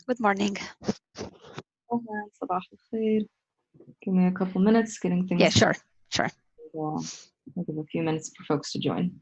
Good morning. صباح الخير. Give me a couple minutes getting things. Yeah, sure. I'll give a few minutes for folks to join.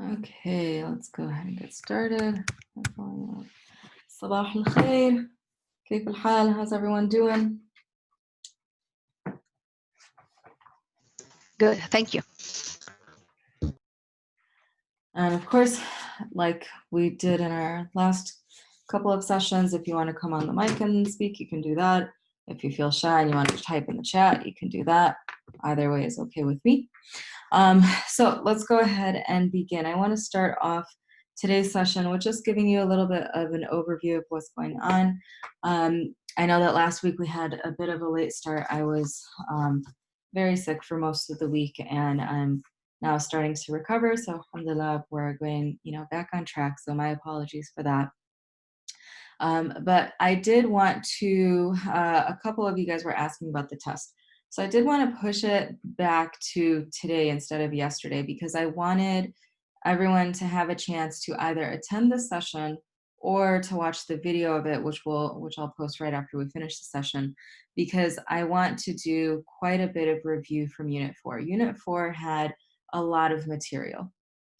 Okay, let's go ahead and get started. صباح الخير. كيف الحال? How's everyone doing? Good. Thank you. And of course, like we did in our last couple of sessions, if you want to come on the mic and speak, you can do that. If you feel shy and you want to type in the chat, you can do that. Either way is okay with me. So let's go ahead and begin. I want to start off today's session with just giving you a little bit of an overview of what's going on. I know that last week we had a bit of a late start. I was very sick for most of the week, and I'm now starting to recover. So alhamdulillah, we're going, back on track. So my apologies for that. But I did want to, a couple of you guys were asking about the test. So I did want to push it back to today instead of yesterday, because I wanted everyone to have a chance to either attend the session or to watch the video of it, which I'll post right after we finish the session, because I want to do quite a bit of review from Unit 4. Unit 4 had a lot of material.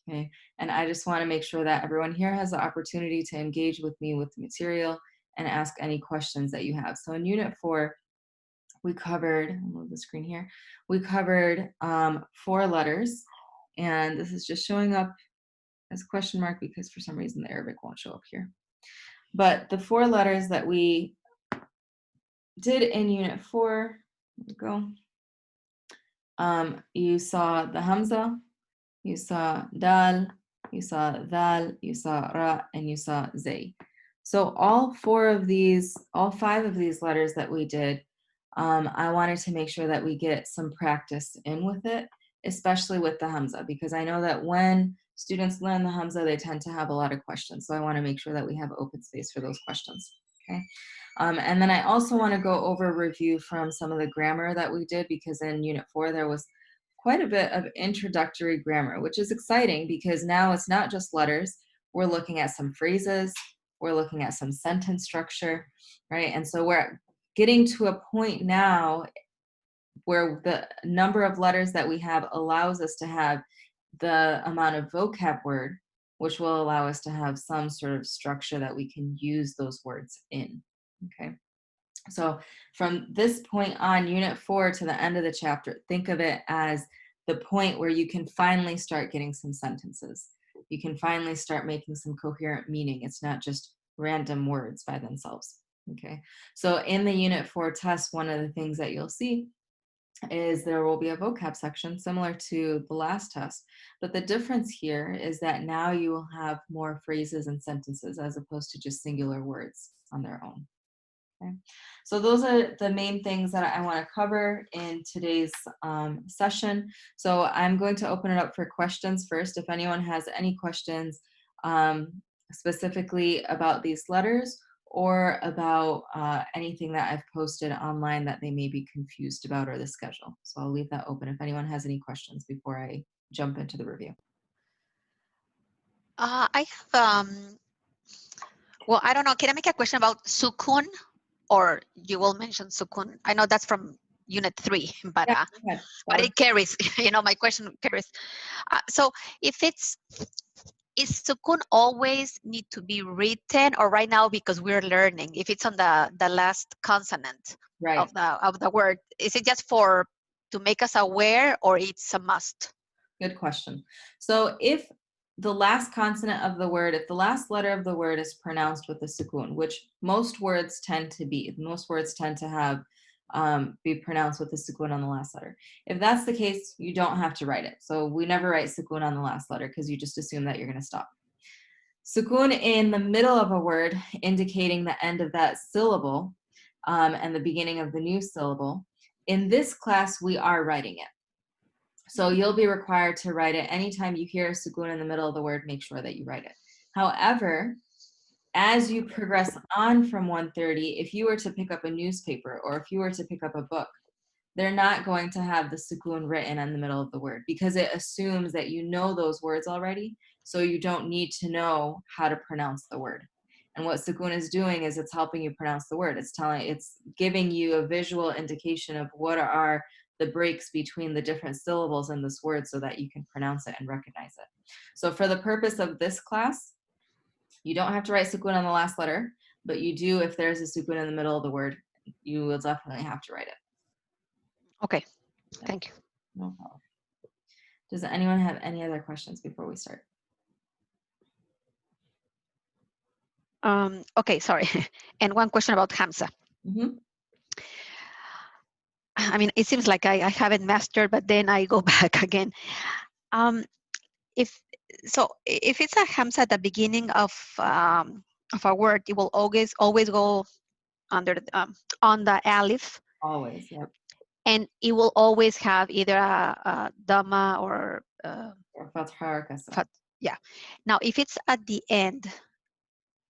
Okay, and I just want to make sure that everyone here has the opportunity to engage with me with the material and ask any questions that you have. So in Unit 4, we covered, I'll move the screen here, we covered 4 letters, and this is just showing up as question mark because for some reason the Arabic won't show up here. But the 4 letters that we did in Unit 4, here we go. You saw the Hamza, you saw Dal, you saw Dal, you saw Ra, and you saw Zay. So all 5 of these letters that we did, I wanted to make sure that we get some practice in with it, especially with the Hamza, because I know that when students learn the Hamza, they tend to have a lot of questions. So I want to make sure that we have open space for those questions. Okay. And then I also want to go over review from some of the grammar that we did, because in Unit 4 there was quite a bit of introductory grammar, which is exciting because now it's not just letters. We're looking at some phrases, we're looking at some sentence structure, right? And so we're getting to a point now where the number of letters that we have allows us to have the amount of vocab word, which will allow us to have some sort of structure that we can use those words in, okay? So from this point on, Unit 4 to the end of the chapter, think of it as the point where you can finally start getting some sentences. You can finally start making some coherent meaning. It's not just random words by themselves, okay? So in the Unit 4 test, one of the things that you'll see is there will be a vocab section similar to the last test. But the difference here is that now you will have more phrases and sentences as opposed to just singular words on their own. Okay. So those are the main things that I want to cover in today's session. So I'm going to open it up for questions first. If anyone has any questions specifically about these letters or about anything that I've posted online that they may be confused about, or the schedule. So I'll leave that open if anyone has any questions before I jump into the review. I have, well, I don't know. Can I make a question about sukun? Or you will mention sukun. I know that's from Unit 3, but Yeah, but it carries, my question carries. So if is sukun always need to be written, or right now, because we're learning, if it's on the last consonant right. of the word, is it just to make us aware, or it's a must? Good question. So if the last consonant of the word, if the last letter of the word is pronounced with a sukun, which most words tend to be, most words tend to have be pronounced with a sukun on the last letter. If that's the case, you don't have to write it. So we never write sukun on the last letter because you just assume that you're going to stop. Sukun in the middle of a word, indicating the end of that syllable and the beginning of the new syllable. In this class, we are writing it. So you'll be required to write it. Anytime you hear a sukun in the middle of the word, make sure that you write it. However, as you progress on from 130, if you were to pick up a newspaper or if you were to pick up a book, they're not going to have the sukun written in the middle of the word because it assumes that you know those words already, so you don't need to know how to pronounce the word. And what sukun is doing is it's helping you pronounce the word. It's giving you a visual indication of what are the breaks between the different syllables in this word so that you can pronounce it and recognize it. So for the purpose of this class, you don't have to write sukun on the last letter, but you do, if there's a sukun in the middle of the word, you will definitely have to write it. Okay, thank you. No problem. Does anyone have any other questions before we start? Okay, sorry. And one question about Hamza. Mhm. I mean, it seems like I haven't mastered, but then I go back again. Um, if so, if it's a Hamza at the beginning of a word, it will always go under on the alif, Always, yep. and it will always have either a dhamma or Or fatha or kasra. fat. Yeah. Now, if it's at the end,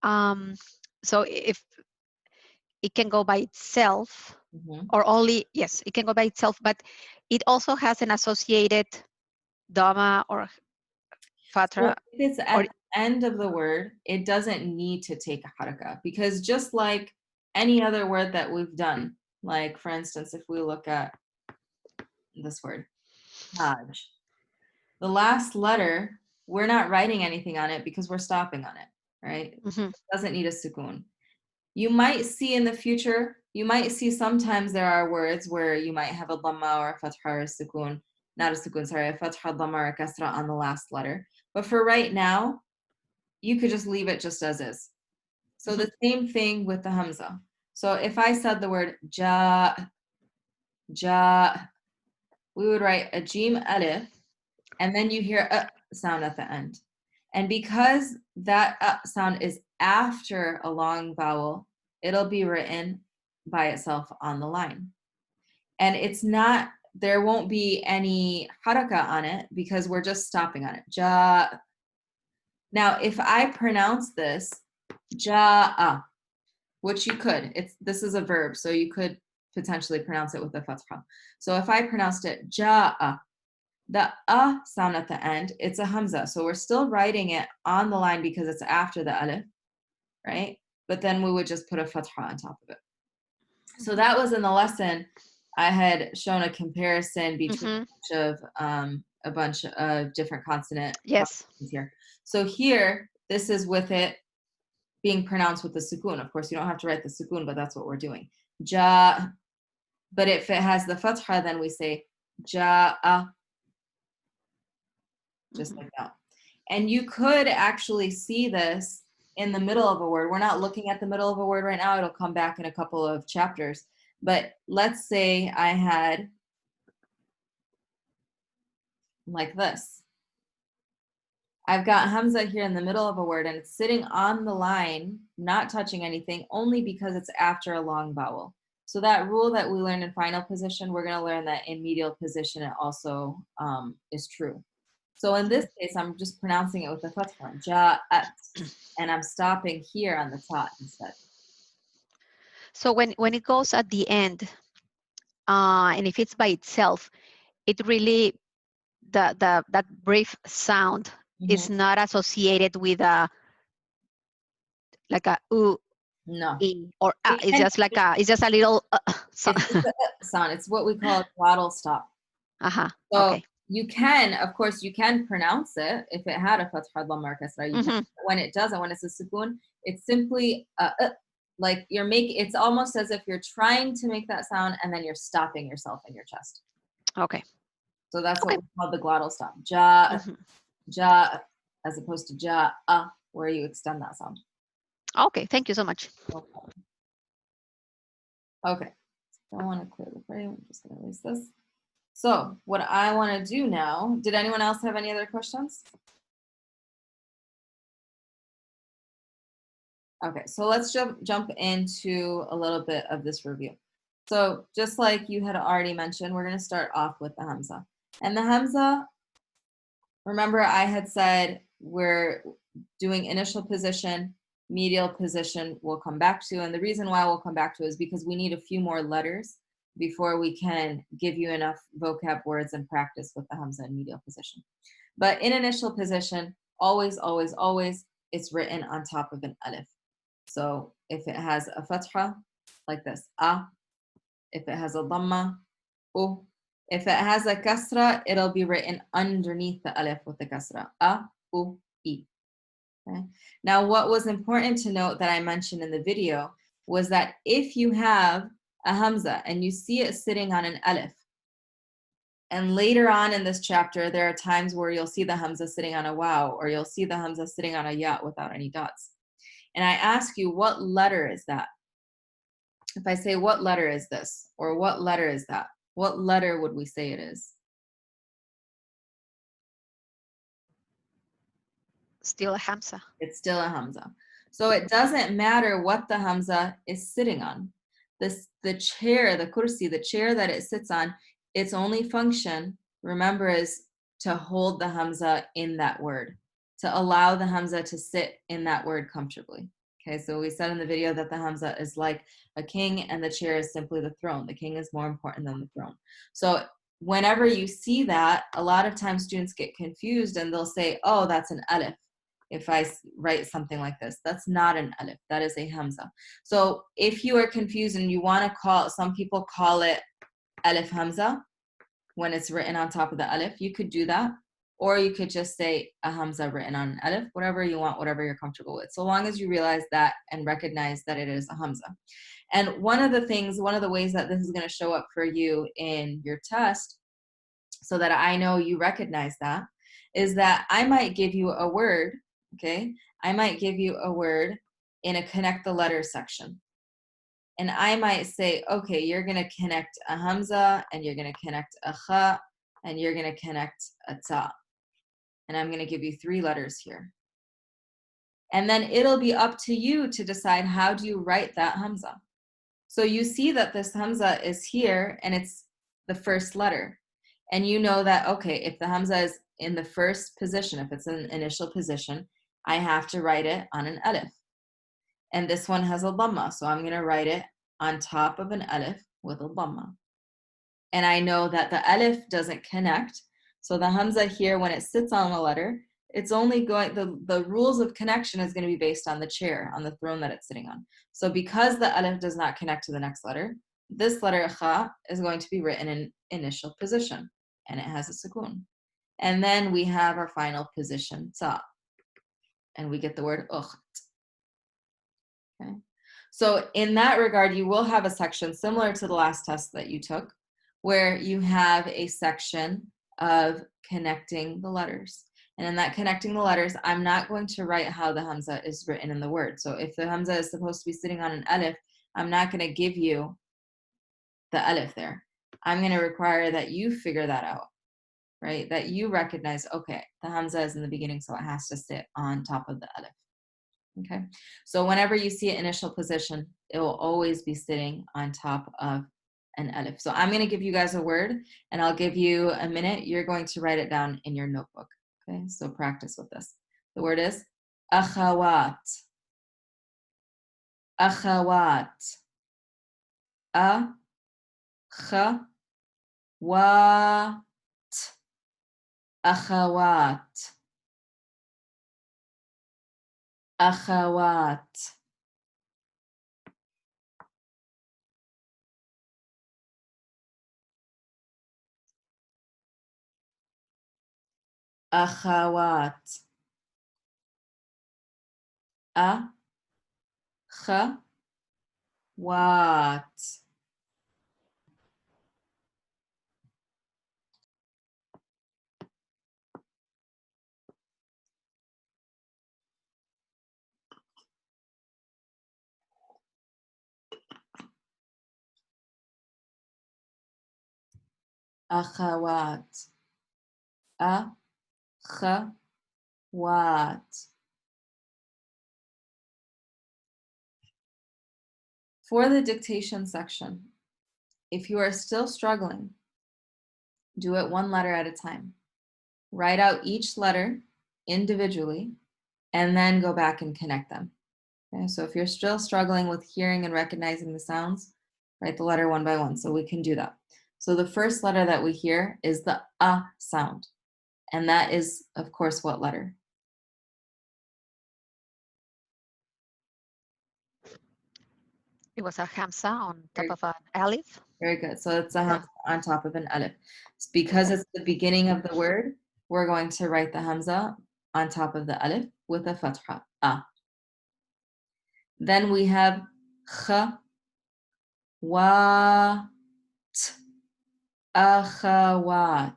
um, so if it can go by itself, Mhm. or only, yes, it can go by itself, but it also has an associated dhamma or So fatra, if it's or at the end of the word, it doesn't need to take a haraka, because just like any other word that we've done, like for instance, if we look at this word, Hajj, the last letter, we're not writing anything on it because we're stopping on it, right? mhm, It doesn't need a sukoon. You might see in the future, you might see sometimes there are words where you might have a dhamma or a fatha or a sukoon, not a sukoon, sorry, a fatha, dhamma, or a kasra on the last letter. But for right now, you could just leave it just as is. So mhm. the same thing with the hamza. So if I said the word ja, ja, we would write a jim alif, and then you hear a sound at the end. And because that sound is after a long vowel, it'll be written by itself on the line. And it's not, there won't be any haraka on it because we're just stopping on it. Ja. Now, if I pronounce this, ja'a, which you could, this is a verb, so you could potentially pronounce it with a fatha. So if I pronounced it ja'a, the sound at the end, it's a hamza. So we're still writing it on the line because it's after the alif, right? But then we would just put a fatha on top of it. So that was in the lesson. I had shown a comparison between Mhm. a bunch of different consonant Yes. combinations here. So here, this is with it being pronounced with the sukoon. Of course, you don't have to write the sukoon, but that's what we're doing. Ja. But if it has the fatha, then we say ja'a, just Mhm. like that. And you could actually see this in the middle of a word. We're not looking at the middle of a word right now. It'll come back in a couple of chapters. But let's say I had like this. I've got hamza here in the middle of a word, and it's sitting on the line, not touching anything, only because it's after a long vowel. So that rule that we learned in final position, we're going to learn that in medial position it also is true. So in this case, I'm just pronouncing it with the fatha, ja'at, and I'm stopping here on the ta instead. So when it goes at the end, and if it's by itself, it really that brief sound Mhm. is not associated with a like a u No, e or it it's can. just like a little so, It's just a sound. It's what we call a glottal stop. uh-huh. So Okay. you can, of course, you can pronounce it if it had a fatha dhamma or kasra. You can. Hmm. When it doesn't, when it's a sukoon, it's simply like you're making. It's almost as if you're trying to make that sound and then you're stopping yourself in your chest. Okay. So that's what Okay. we call the glottal stop. Ja, Hmm. ja, as opposed to ja, where you extend that sound. Okay. Thank you so much. No problem. Okay. Don't want to clear the frame. I'm just going to erase this. So what I want to do now, did anyone else have any other questions? Okay, so let's jump into a little bit of this review. So just like you had already mentioned, we're going to start off with the Hamza. And the Hamza, remember I had said we're doing initial position, medial position we'll come back to. And the reason why we'll come back to is because we need a few more letters before we can give you enough vocab words and practice with the Hamza in medial position. But in initial position, always, always, always, it's written on top of an alif. So if it has a fatha, like this, a. If it has a dhamma, u. If it has a kasra, it'll be written underneath the alif with the kasra, a, u, i. Okay. Now, what was important to note that I mentioned in the video was that if you have a hamza and you see it sitting on an alif, and later on in this chapter, there are times where you'll see the hamza sitting on a waw, or you'll see the hamza sitting on a ya without any dots. and I ask you, what letter is that? If I say, what letter is this? Or what letter is that? What letter would we say it is? Still a Hamza. It's still a Hamza. So it doesn't matter what the Hamza is sitting on. The chair, the kursi, the chair that it sits on, its only function, remember, is to hold the Hamza in that word, to allow the Hamza to sit in that word comfortably. Okay, so we said in the video that the Hamza is like a king and the chair is simply the throne. The king is more important than the throne. So whenever you see that, a lot of times students get confused and they'll say, oh, that's an alif. If I write something like this, that's not an alif, that is a Hamza. So if you are confused and you want to call, some people call it alif Hamza when it's written on top of the alif, you could do that. Or you could just say a Hamza written on an alif, whatever you want, whatever you're comfortable with. So long as you realize that and recognize that it is a Hamza. And one of the ways that this is going to show up for you in your test, so that I know you recognize that, is that I might give you a word, okay? I might give you a word in a connect the letters section. And I might say, okay, you're going to connect a Hamza, and you're going to connect a Kha, and you're going to connect a Ta. And I'm going to give you 3 letters here. And then it'll be up to you to decide, how do you write that Hamza? So you see that this Hamza is here, and it's the first letter. And you know that, okay, if the Hamza is in the first position, if it's an initial position, I have to write it on an alif. And this one has a dhamma, so I'm going to write it on top of an alif with a dhamma. And I know that the alif doesn't connect. So the Hamza here, when it sits on the letter, it's only going, the rules of connection is going to be based on the chair, on the throne that it's sitting on. So because the alif does not connect to the next letter, this letter Kha is going to be written in initial position, and it has a sukoon. And then we have our final position, Ta. And we get the word ukht. Okay. So in that regard, you will have a section similar to the last test that you took, where you have a section of connecting the letters. And in that connecting the letters, I'm not going to write how the Hamza is written in the word. So if the Hamza is supposed to be sitting on an alif, I'm not going to give you the alif there. I'm going to require that you figure that out, right? That you recognize, okay, the Hamza is in the beginning, so it has to sit on top of the alif. Okay, so whenever you see it initial position, it will always be sitting on top of an alif. So I'm going to give you guys a word, and I'll give you a minute. You're going to write it down in your notebook. Okay, so practice with this. The word is akhawat. Akhawat. A-kha-wa-t. Akhawat. Akhawat. Akhawat. A-kha-wat. Akhawat. Akhawat. For the dictation section, if you are still struggling, do it 1 letter at a time. Write out each letter individually, and then go back and connect them. Okay, so if you're still struggling with hearing and recognizing the sounds, write the letter 1 by 1, so we can do that. So the first letter that we hear is the A sound, and that is, of course, what letter? It was a Hamza on top Very, of an alif. very good. So it's a Hamza on top of an alif. Because it's the beginning of the word, we're going to write the Hamza on top of the alif with a fatha, A. Then we have kha, wa, t, akhawat.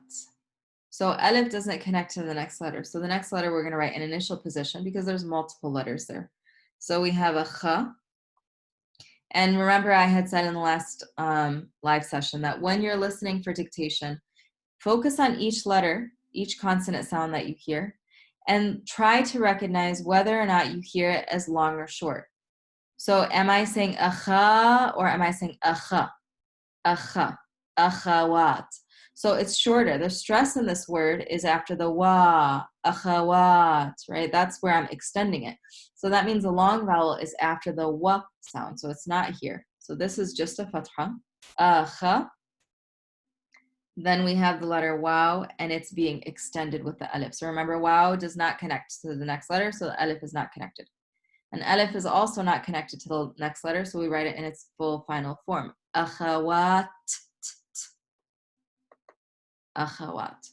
So alif doesn't connect to the next letter. So the next letter we're going to write in initial position because there's multiple letters there. So we have a kha. And remember, I had said in the last live session that when you're listening for dictation, focus on each letter, each consonant sound that you hear, and try to recognize whether or not you hear it as long or short. So am I saying akha or am I saying akha? Akha, akhawat. So it's shorter. The stress in this word is after the wa, akhawat, right? That's where I'm extending it. So that means the long vowel is after the wa sound. So it's not here. So this is just a fatha. Akha. Then we have the letter waw, and it's being extended with the alif. So remember, waw does not connect to the next letter, so the alif is not connected. And alif is also not connected to the next letter, so we write it in its full final form. Akhawat. Akhawat.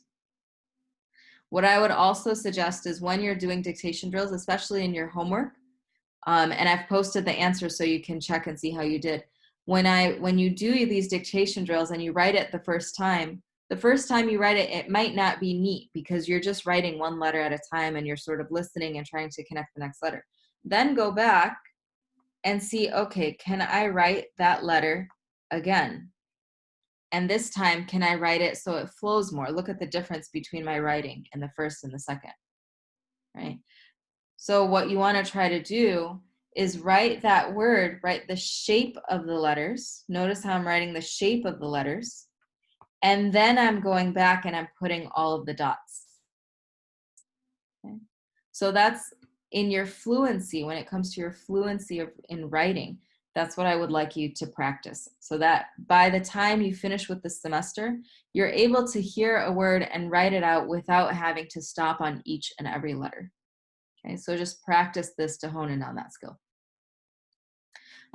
What I would also suggest is when you're doing dictation drills, especially in your homework, and I've posted the answers so you can check and see how you did. When you do these dictation drills and you write it the first time you write it, it might not be neat because you're just writing one letter at a time and you're sort of listening and trying to connect the next letter. Then go back and see, okay, can I write that letter again? And this time, can I write it so it flows more? Look at the difference between my writing in the first and the second, right? So what you want to try to do is write that word, write the shape of the letters. Notice how I'm writing the shape of the letters. And then I'm going back and I'm putting all of the dots. Okay? So that's in your fluency, when it comes to your fluency in writing. That's what I would like you to practice, so that by the time you finish with the semester, you're able to hear a word and write it out without having to stop on each and every letter. Okay, so just practice this to hone in on that skill.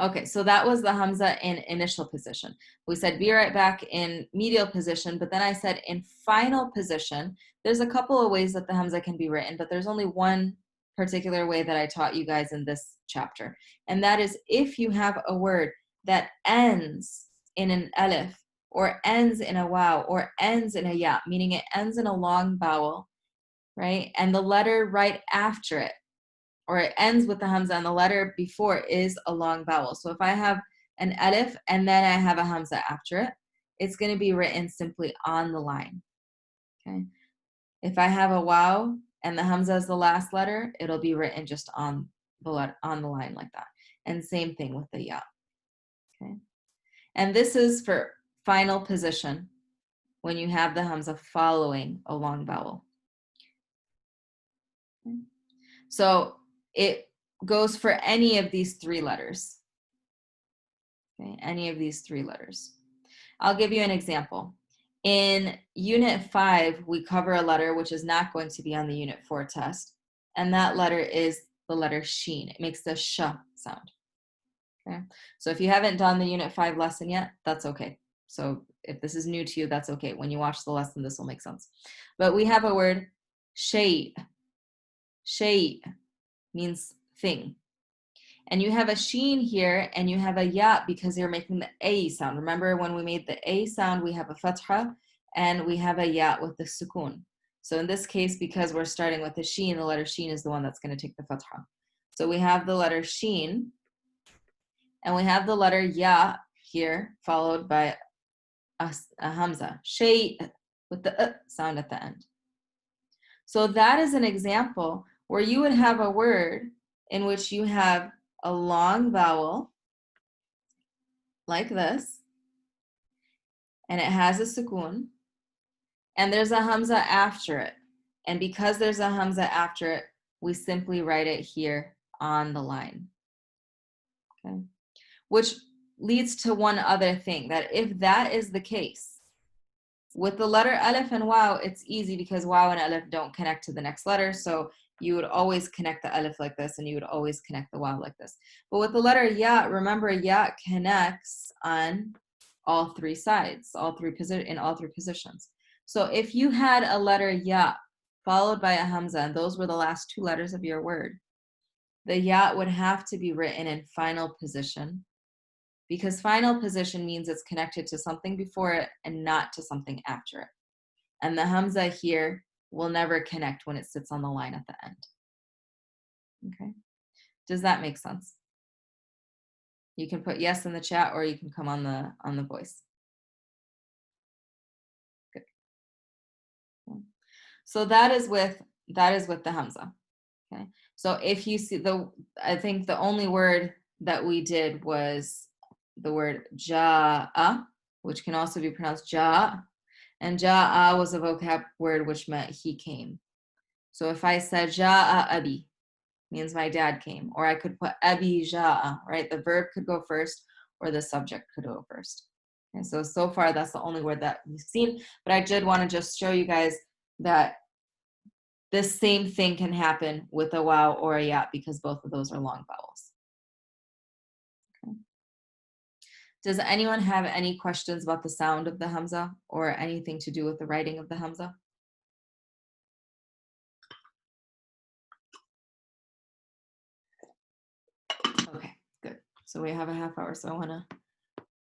Okay, so that was the hamza in initial position. We said be right back in medial position, but then I said in final position, there's a couple of ways that the hamza can be written, but there's only one particular way that I taught you guys in this chapter. And that is if you have a word that ends in an alif or ends in a waw or ends in a ya, meaning it ends in a long vowel, right? And the letter right after it, or it ends with the hamza and the letter before is a long vowel. So if I have an alif and then I have a hamza after it, it's going to be written simply on the line. Okay. If I have a waw and the hamza is the last letter, it'll be written just on the line like that. And same thing with the ya. Okay. And this is for final position when you have the hamza following a long vowel. Okay. So it goes for any of these three letters. Okay, any of these three letters. I'll give you an example. In Unit 5, we cover a letter which is not going to be on the Unit 4 test, and that letter is the letter sheen. It makes the sh sound. Okay, so if you haven't done the Unit 5 lesson yet, that's okay. So if this is new to you, that's okay. When you watch the lesson, this will make sense. But we have a word, shay. Shay means thing. And you have a sheen here and you have a ya because you're making the a sound. Remember when we made the a sound, we have a fatha and we have a ya with the sukun. So in this case, because we're starting with the sheen, the letter sheen is the one that's going to take the fatha. So we have the letter sheen and we have the letter ya here followed by a hamza, shay, with the sound at the end. So that is an example where you would have a word in which you have a long vowel like this, and it has a sukun, and there's a hamza after it. And because there's a hamza after it, we simply write it here on the line. Okay? Which leads to one other thing, that if that is the case, with the letter alif and waw, it's easy because waw and alif don't connect to the next letter, so you would always connect the alif like this and you would always connect the waw like this. But with the letter ya, remember ya connects on all three sides, in all three positions. So if you had a letter ya followed by a hamza and those were the last two letters of your word, the ya would have to be written in final position, because final position means it's connected to something before it and not to something after it. And the hamza here will never connect when it sits on the line at the end. Okay, Does that make sense? You can put yes in the chat, or you can come on the voice. Good. So that is with the Hamza. Okay. So if you see I think the only word that we did was the word ja'a, which can also be pronounced ja', and ja'a was a vocab word which meant he came. So if I said ja'a abi, means my dad came, or I could put abi ja'a, right? The verb could go first, or the subject could go first. And so far that's the only word that we've seen, but I did want to just show you guys that this same thing can happen with a wow or a ya, because both of those are long vowels. Okay. Does anyone have any questions about the sound of the Hamza or anything to do with the writing of the Hamza? Okay, good. So we have a half hour, so I want to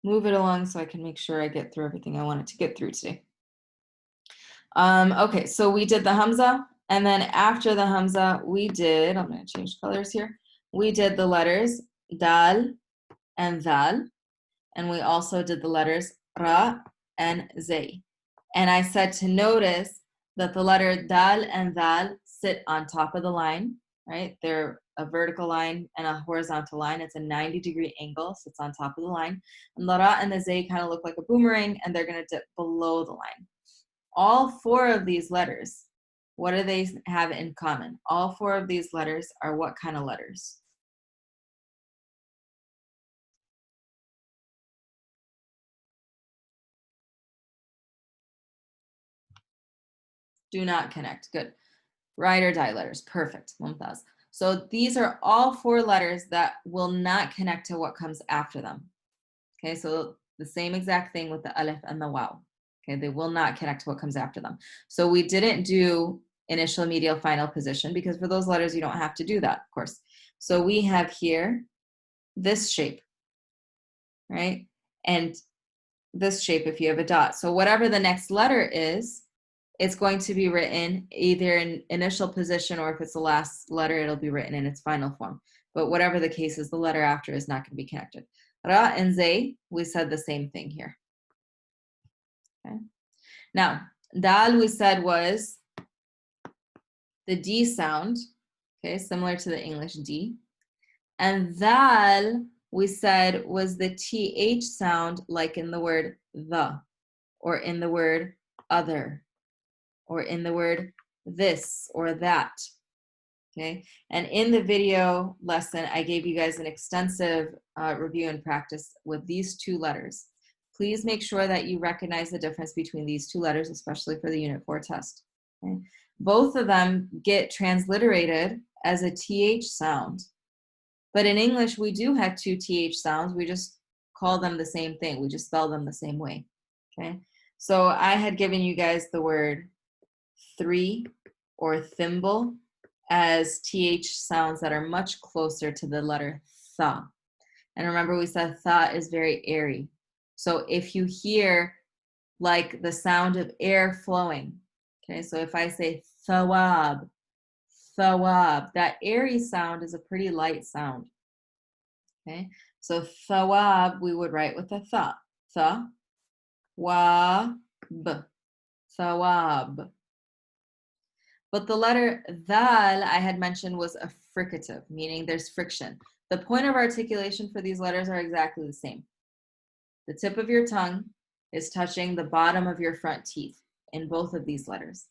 move it along so I can make sure I get through everything I wanted to get through today. Okay, so we did the Hamza, and then after the Hamza, we did, I'm going to change colors here. We did the letters dal and dhal, and we also did the letters ra and zay. And I said to notice that the letter dal and dhal sit on top of the line, right? They're a vertical line and a horizontal line. It's a 90-degree angle, so it's on top of the line. And the ra and the zay kind of look like a boomerang, and they're going to dip below the line. All four of these letters, what do they have in common? All four of these letters are what kind of letters? Do not connect. Good. Ride or die letters. Perfect. Mumtaz. So these are all four letters that will not connect to what comes after them. Okay, so the same exact thing with the alif and the waw. Okay, they will not connect to what comes after them. So we didn't do initial, medial, final position, because for those letters you don't have to do that, of course. So we have here this shape, right? And this shape if you have a dot. So whatever the next letter is, it's going to be written either in initial position, or if it's the last letter, it'll be written in its final form. But whatever the case is, the letter after is not going to be connected. Ra and zay, we said the same thing here. Okay. Now, dal we said was the D sound, okay, similar to the English D. And dhal we said was the TH sound, like in the word the, or in the word other, or in the word this or that. Okay, and in the video lesson, I gave you guys an extensive review and practice with these two letters. Please make sure that you recognize the difference between these two letters, especially for the Unit 4 test. Okay? Both of them get transliterated as a TH sound. But in English, we do have two TH sounds. We just call them the same thing. We just spell them the same way. Okay, so I had given you guys the word three or thimble as TH sounds that are much closer to the letter tha. And remember, we said tha is very airy. So if you hear like the sound of air flowing, okay, so if I say thawab, thawab, that airy sound is a pretty light sound. Okay, so thawab we would write with a tha. Tha, wa, b, thawab. But the letter dhal I had mentioned was a fricative, meaning there's friction. The point of articulation for these letters are exactly the same. The tip of your tongue is touching the bottom of your front teeth in both of these letters.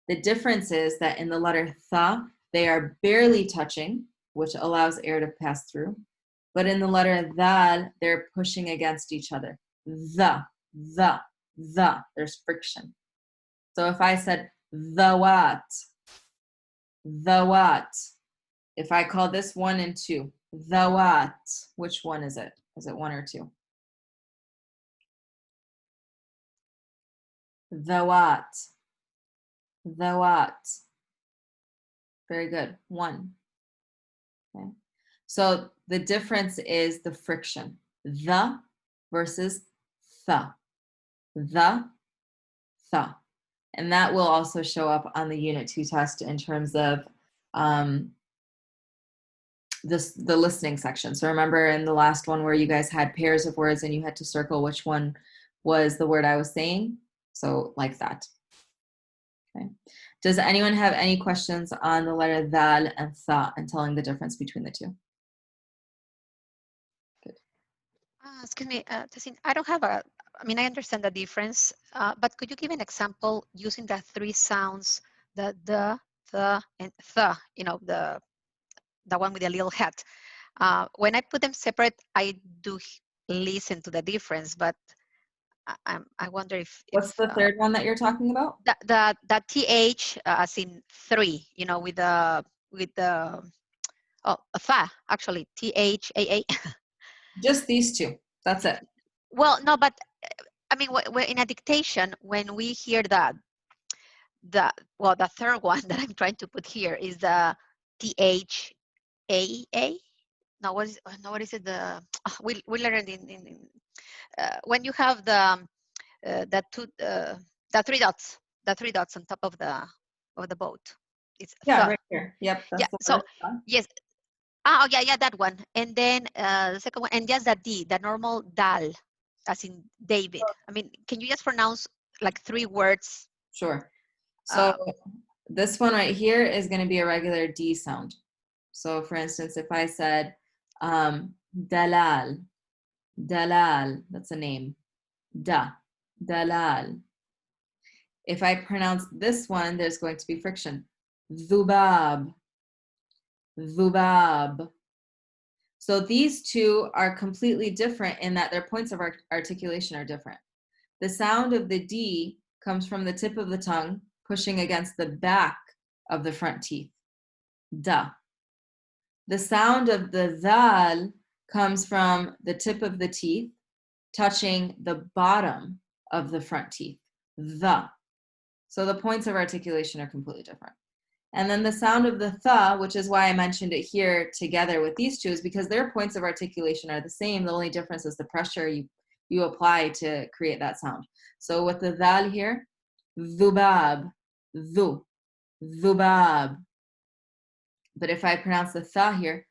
The difference is that in the letter tha, they are barely touching, which allows air to pass through. But in the letter dhal, they're pushing against each other. The, there's friction. So if I said dhawat, dhawat, if I call this 1 and 2, dhawat, which one is it? Is it 1 or 2? Dhawat, dhawat. Very good. 1. Okay. So the difference is the friction. The versus tha. The, tha. And that will also show up on the Unit 2 test in terms of the listening section. So remember in the last one where you guys had pairs of words and you had to circle which one was the word I was saying? So like that. Okay. Does anyone have any questions on the letter dal and tha and telling the difference between the two? Excuse me, Tessin, I don't have I mean, I understand the difference, but could you give an example using the three sounds, the, and the, you know, the one with the little hat. When I put them separate, I do listen to the difference, but I wonder if What's the third one that you're talking about? the th as in three, you know, with the oh, fa actually thaa. Just these two. That's it. Well, no, but I mean, in a dictation, when we hear that the third one that I'm trying to put here is the thaa. No, what is it? We learned in when you have the three dots, on top of the boat. It's right here. Yep. That's yeah. the So letter. yes. Oh yeah, that one. And then the second one, and just the D, the normal dal, as in David. I mean, can you just pronounce like 3 words? Sure. So this one right here is going to be a regular D sound. So for instance, if I said dalal, that's a name. Dalal. If I pronounce this one, there's going to be friction. Dhubab. So these two are completely different in that their points of articulation are different. The sound of the D comes from the tip of the tongue pushing against the back of the front teeth. Da. The sound of the dhal comes from the tip of the teeth touching the bottom of the front teeth. The. So the points of articulation are completely different. And then the sound of the tha, which is why I mentioned it here together with these two, is because their points of articulation are the same. The only difference is the pressure you apply to create that sound. So with the dhal here, dhubab, dhubab. But if I pronounce the tha here,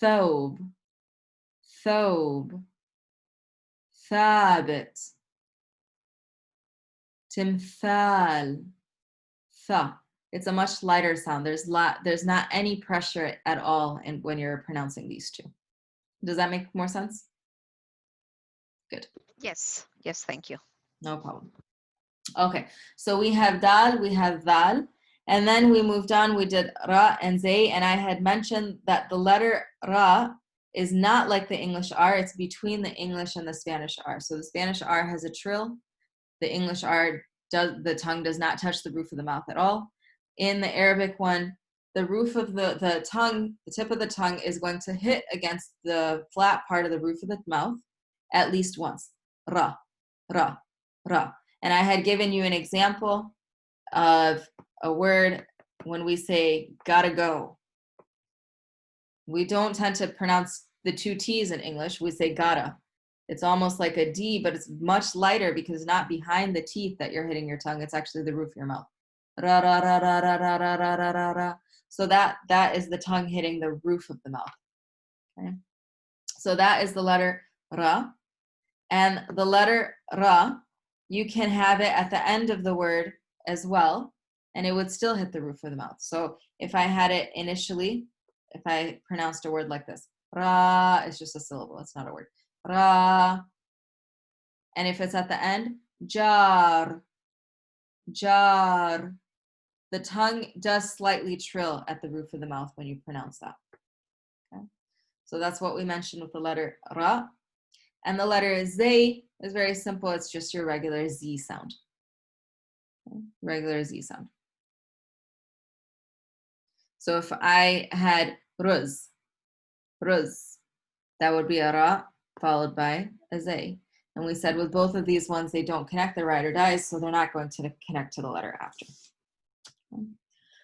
thobe, thabit, timthal, tha. It's a much lighter sound. There's not any pressure at all when you're pronouncing these two. Does that make more sense? Good. Yes, thank you. No problem. Okay, so we have dal, we have dal, and then we moved on, we did ra and zay, and I had mentioned that the letter ra is not like the English R, it's between the English and the Spanish R. So the Spanish R has a trill, the English R, the tongue does not touch the roof of the mouth at all. In the Arabic one, the roof of the tongue, the tip of the tongue is going to hit against the flat part of the roof of the mouth at least once. Ra, ra, ra. And I had given you an example of a word when we say gotta go. We don't tend to pronounce the 2 T's in English. We say gotta. It's almost like a D, but it's much lighter because it's not behind the teeth that you're hitting your tongue. It's actually the roof of your mouth. Ra, ra, ra, ra, ra, ra, ra, ra, ra, ra, ra. So that is the tongue hitting the roof of the mouth. Okay. So that is the letter ra. And the letter ra, you can have it at the end of the word as well, and it would still hit the roof of the mouth. So if I had it initially, if I pronounced a word like this, ra, it's just a syllable, it's not a word. Ra. And if it's at the end, jar, jar. The tongue does slightly trill at the roof of the mouth when you pronounce that. Okay. So that's what we mentioned with the letter ra. And the letter zay is very simple. It's just your regular Z sound. Okay. Regular Z sound. So if I had ruz, that would be a ra followed by a zay. And we said with both of these ones, they don't connect, they're ride or dies, so they're not going to connect to the letter after. Okay.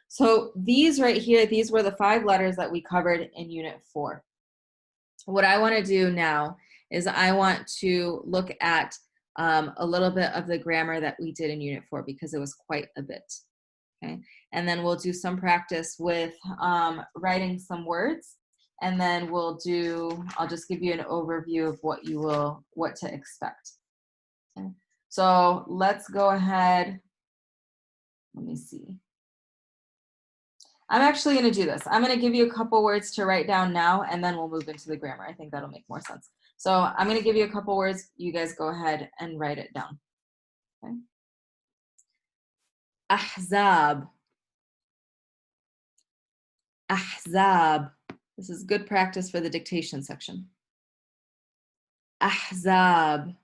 So these right here, these were the 5 letters that we covered in Unit 4. What I want to do now is I want to look at a little bit of the grammar that we did in Unit 4 because it was quite a bit. Okay, and then we'll do some practice with writing some words, and then I'll just give you an overview of what to expect. Okay. So let's go ahead. Let me see. I'm actually going to do this. I'm going to give you a couple words to write down now, and then we'll move into the grammar. I think that'll make more sense. So I'm going to give you a couple words. You guys go ahead and write it down. Okay. Ahzab. Ahzab. This is good practice for the dictation section. Ahzab.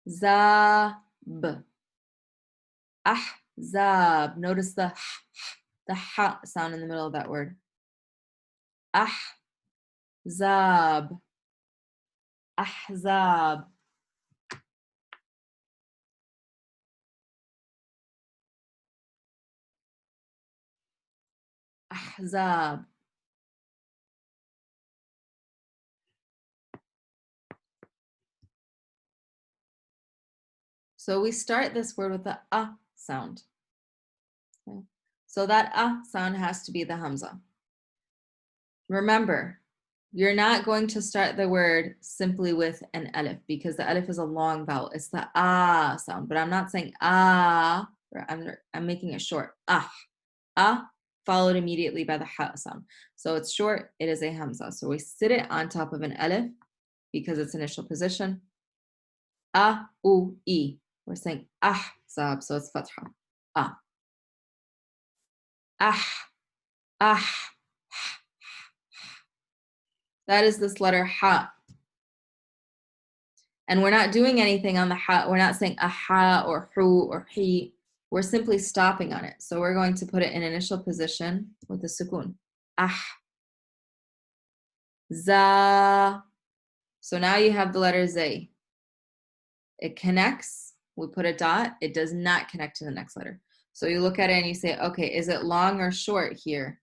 Ahzab. Ahzab. Notice the ha sound in the middle of that word. Ahzab. Ahzab. Ahzab. So we start this word with the sound. Okay. So that sound has to be the hamza. Remember, you're not going to start the word simply with an alif because the alif is a long vowel. It's the sound, but I'm not saying I'm making it short. Followed immediately by the ha sound. So it's short, it is a hamza. So we sit it on top of an alif because it's initial position. U-I. We're saying ahzab, so it's fatha. That is this letter ha. And we're not doing anything on the ha. We're not saying aha or hu or he. We're simply stopping on it. So we're going to put it in initial position with the sukoon. Za. So now you have the letter zay. It connects. We put a dot. It does not connect to the next letter. So you look at it and you say, okay, is it long or short here?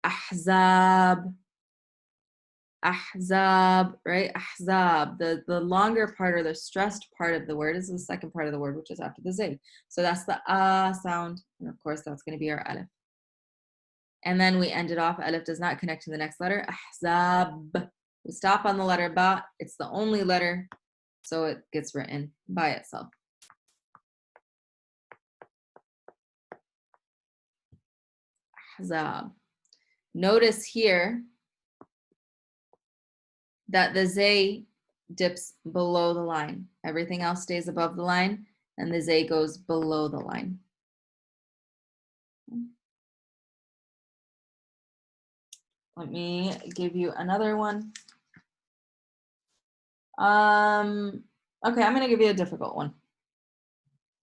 Ahzab. Ahzab, right? Ahzab. The longer part or the stressed part of the word is the second part of the word, which is after the zay. So that's the sound. And of course, that's going to be our alif. And then we end it off. Alif does not connect to the next letter. Ahzab. We stop on the letter ba. It's the only letter. So it gets written by itself. Ahzab. Notice here that the zay dips below the line. Everything else stays above the line, and the zay goes below the line. Let me give you another one. Okay, I'm going to give you a difficult one,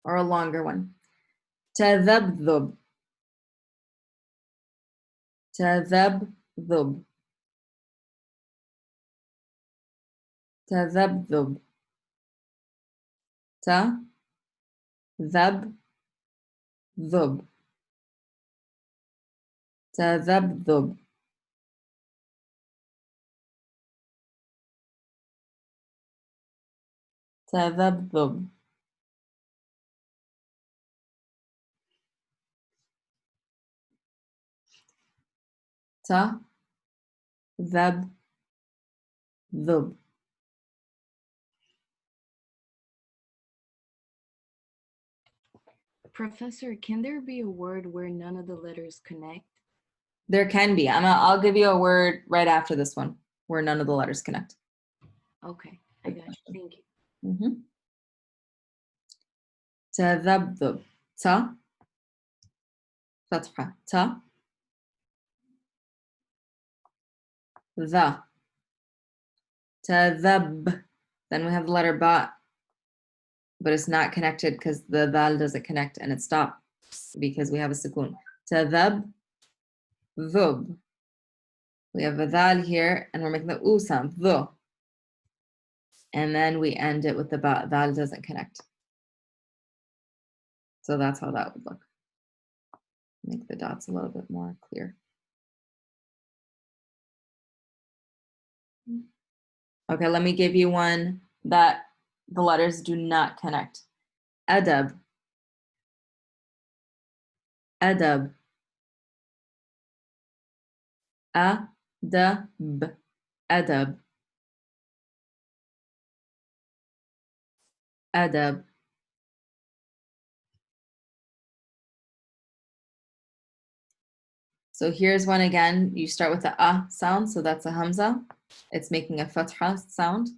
or a longer one. Tadhabdhub. Tadhabdhub. Tadhabdhub. Ta-dhab-dhub. Tadhabdhub. Tadhabdhub. Ta-dhab-dhub. Professor, can there be a word where none of the letters connect? There can be. I'll give you a word right after this one where none of the letters connect. Okay, I got you. Thank you. Tadhabdhub. Ta. Fatha. Ta. The. Tadhab. Then we have the letter ba, but it's not connected because the dal doesn't connect and it stops because we have a sukoon. Tadhab. Dhub. We have a dal here and we're making the u sound. Dhu. And then we end it with the ba. Dal doesn't connect. So that's how that would look. Make the dots a little bit more clear. Okay, let me give you one that the letters do not connect. Adab. Adab. adab, adab, adab. So here's one again. You start with the sound, so that's a hamza. It's making a fatha sound.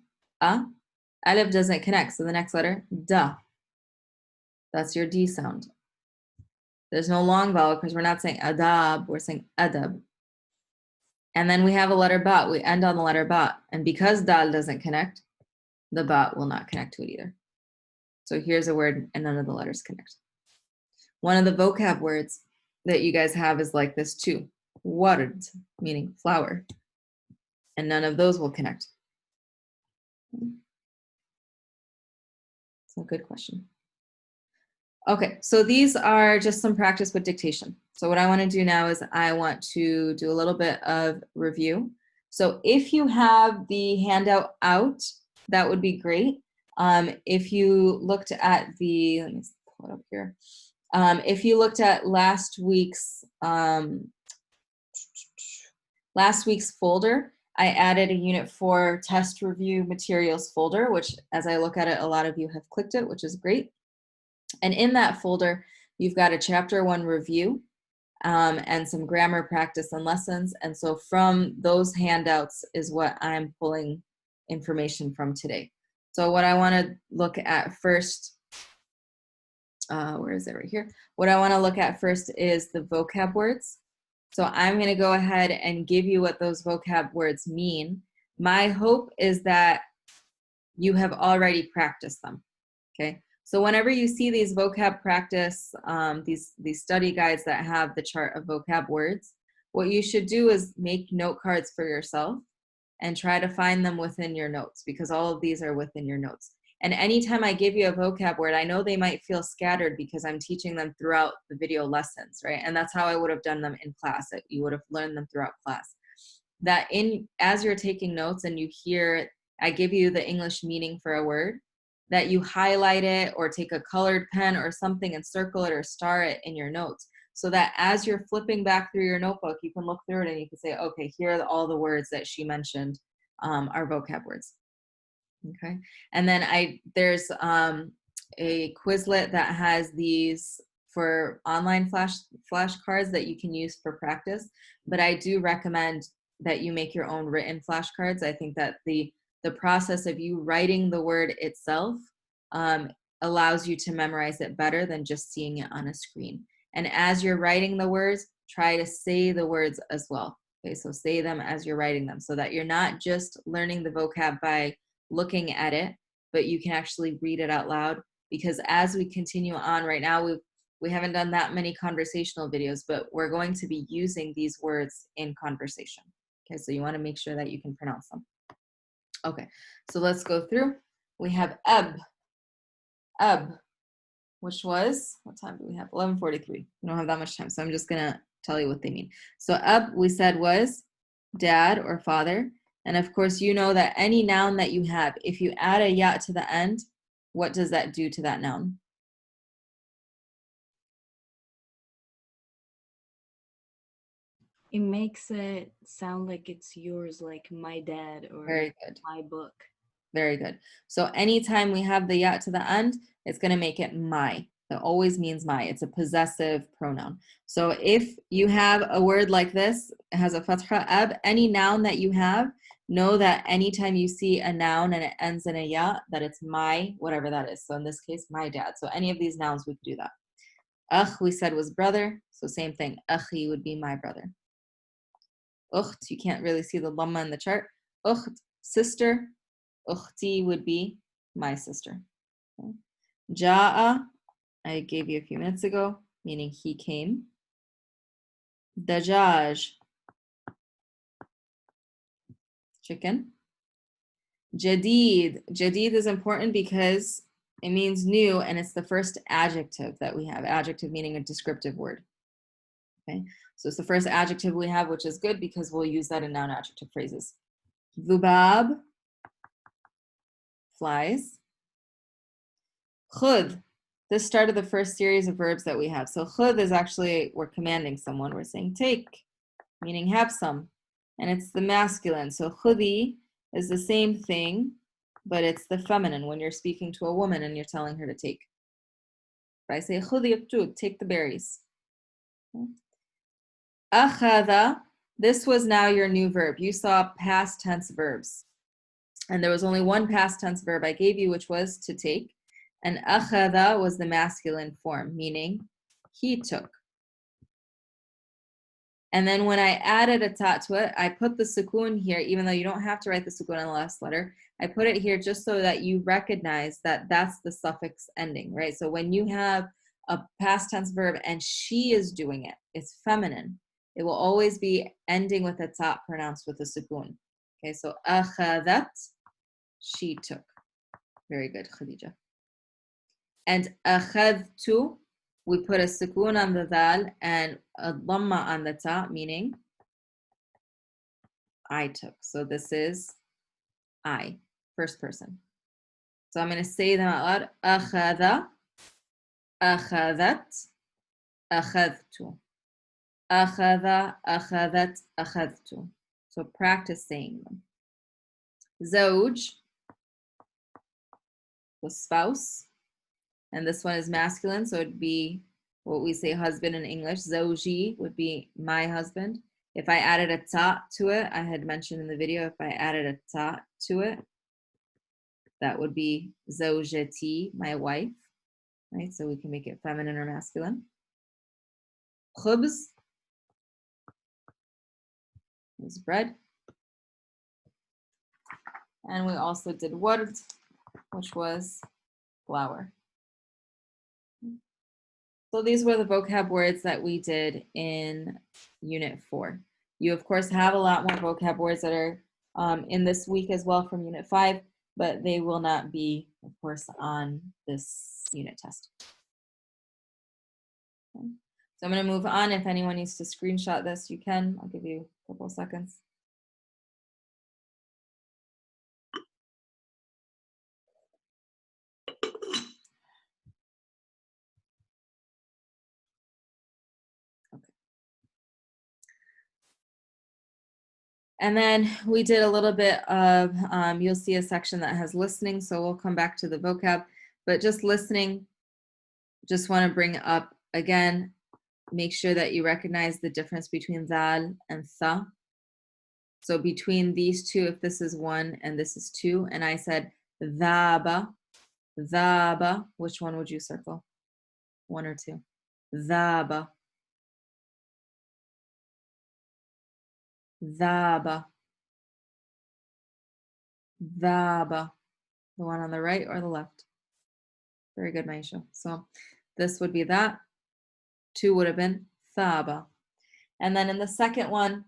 Alif doesn't connect, so the next letter, da. That's your D sound. There's no long vowel because we're not saying adab, we're saying adab. And then we have a letter ba. We end on the letter ba. And because dal doesn't connect, the ba will not connect to it either. So here's a word and none of the letters connect. One of the vocab words that you guys have is like this too. Ward, meaning flower. And none of those will connect. It's a good question. Okay, so these are just some practice with dictation. So what I want to do now is I want to do a little bit of review. So if you have the handout out, that would be great. If you looked at the, let me pull it up here. If you looked at last week's folder, I added a Unit 4 test review materials folder, which as I look at it, a lot of you have clicked it, which is great. And in that folder, you've got a chapter 1 review and some grammar practice and lessons. And so from those handouts is what I'm pulling information from today. So what I want to look at first, where is it right here? What I want to look at first is the vocab words. So I'm going to go ahead and give you what those vocab words mean. My hope is that you have already practiced them, okay? So whenever you see these vocab practice, these study guides that have the chart of vocab words, what you should do is make note cards for yourself and try to find them within your notes because all of these are within your notes. And anytime I give you a vocab word, I know they might feel scattered because I'm teaching them throughout the video lessons, right? And that's how I would have done them in class. You would have learned them throughout class. That as you're taking notes and you hear, I give you the English meaning for a word, that you highlight it or take a colored pen or something and circle it or star it in your notes so that as you're flipping back through your notebook, you can look through it and you can say, okay, here are all the words that she mentioned are vocab words. Okay, and then there's a Quizlet that has these for online flashcards that you can use for practice, but I do recommend that you make your own written flashcards. I think that the process of you writing the word itself allows you to memorize it better than just seeing it on a screen. And as you're writing the words, try to say the words as well. Okay, so say them as you're writing them so that you're not just learning the vocab by looking at it, but you can actually read it out loud. Because as we continue on right now, we haven't done that many conversational videos, but we're going to be using these words in conversation. Okay, so you want to make sure that you can pronounce them. Okay, so let's go through. We have ab, which was, what time do we have? 11:43. We don't have that much time, so I'm just gonna tell you what they mean. So ab, we said, was dad or father. And of course, you know that any noun that you have, if you add a ya to the end, what does that do to that noun? It makes it sound like it's yours, like my dad or Very good. my book. Very good. So anytime we have the ya to the end, it's going to make it my. It always means my. It's a possessive pronoun. So if you have a word like this, it has a fatha ab, any noun that you have, know that anytime you see a noun and it ends in a ya, that it's my, whatever that is. So in this case, my dad. So any of these nouns, we could do that. Akh, we said, was brother. So same thing. Akhi would be my brother. Ukht, you can't really see the lamma in the chart. Ukht, sister. Ukhti would be my sister. Okay. Ja'a, I gave you a few minutes ago, meaning he came. Dajaj, chicken. Jadid. Jadid is important because it means new and it's the first adjective that we have. Adjective meaning a descriptive word. Okay, so it's the first adjective we have, which is good because we'll use that in noun adjective phrases. Dhubab, flies. Khud, this started the first series of verbs that we have. So khud is actually, we're commanding someone. We're saying take, meaning have some. and it's the masculine. So khudi is the same thing, but it's the feminine when you're speaking to a woman and you're telling her to take. If I say khudi التوت, take the berries. Akhadha, this was now your new verb. You saw past tense verbs. And there was only one past tense verb I gave you, which was to take. And akhadha was the masculine form, meaning he took. And then when I added a ta to it, I put the sukoon here, even though you don't have to write the sukoon in the last letter. I put it here just so that you recognize that that's the suffix ending, right? So when you have a past tense verb and she is doing it, it's feminine. It will always be ending with a ta pronounced with a sukoon. Okay, so akhadhat, she took. Very good, Khadija. And akhadtu, we put a sukoon on the dal and a dhamma on the ta, meaning I took. So this is I, first person. So I'm going to say them out loud. Akhadha, akhadhat, akhadtu. Akhadha, akhadhat, akhadtu. So practice saying them. Zawj, the spouse. And this one is masculine, so it'd be what we say husband in English. Zawji would be my husband. If I added a ta to it, I had mentioned in the video, if I added a ta to it, that would be zawjati, my wife, right? So we can make it feminine or masculine. Khubz is bread. And we also did ward, which was flour. So these were the vocab words that we did in Unit 4. You, of course, have a lot more vocab words that are in this week as well from Unit 5, but they will not be, of course, on this unit test. Okay. So I'm going to move on. If anyone needs to screenshot this, you can. I'll give you a couple of seconds. And then we did a little bit of, you'll see a section that has listening, so we'll come back to the vocab, but just listening, just want to bring up again, make sure that you recognize the difference between dal and tha. So between these two, if this is 1 and this is 2, and I said dhaba, dhaba, which one would you circle? 1 or 2? Dhaba. Dhaba. Dhaba. The one on the right or the left? Very good, Maisha. So this would be that. 2 would have been thaba. And then in the second one,